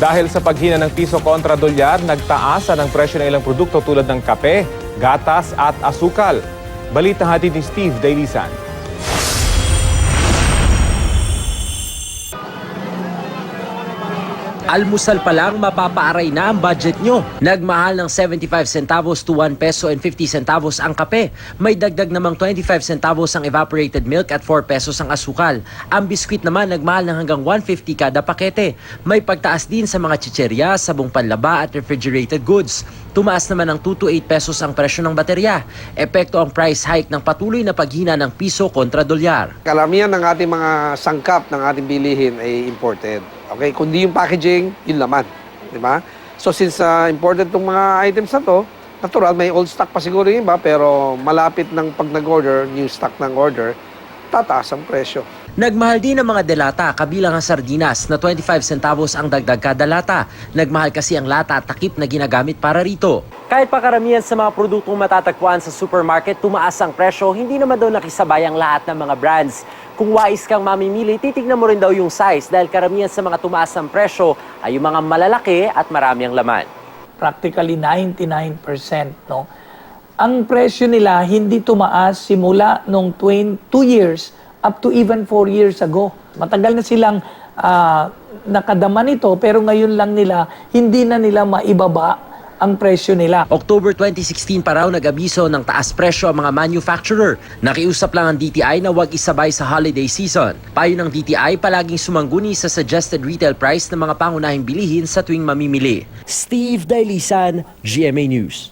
Dahil sa paghina ng piso kontra dolyar, nagtaasan ang presyo ng ilang produkto tulad ng kape, gatas at asukal. Balita hatid ni Steve Dailisan. Almusal pa lang, mapapaaray na ang budget nyo. Nagmahal ng 75 centavos to 1 peso and 50 centavos ang kape. May dagdag namang 25 centavos ang evaporated milk at 4 pesos ang asukal. Ang biskwit naman nagmahal ng hanggang 150 kada pakete. May pagtaas din sa mga chicherya, sabong panlaba at refrigerated goods. Tumaas naman ng 2 to 8 pesos ang presyo ng baterya. Epekto ang price hike ng patuloy na paghina ng piso kontra dolyar. Karamihan ng ating mga sangkap ng ating bilihin ay imported. Okay, kundi yung packaging, yung laman, di ba? So since imported itong mga items na to, natural, may old stock pa siguro yung iba, pero malapit ng pag nag-order, new stock ng order, tataas ang presyo. Nagmahal din ang mga delata, kabilang ang sardinas na 25 centavos ang dagdag kada lata. Nagmahal kasi ang lata at takip na ginagamit para rito. Kahit pa karamihan sa mga produktong matatagpuan sa supermarket, tumaas ang presyo, hindi naman daw nakisabay ang lahat ng mga brands. Kung wais kang mamimili, titignan mo rin daw yung size dahil karamihan sa mga tumaas ang presyo ay yung mga malalaki at marami ang laman. Practically 99%, no? Ang presyo nila hindi tumaas simula nung 2 years up to even 4 years ago. Matagal na silang nakadama nito pero ngayon lang nila, hindi na nila maibaba ang presyo nila. October 2016 pa raw nag-abiso ng taas presyo ang mga manufacturer. Nakiusap lang ang DTI na huwag isabay sa holiday season. Payo ng DTI palaging sumangguni sa suggested retail price ng mga pangunahing bilihin sa tuwing mamimili. Steve Dailisan, GMA News.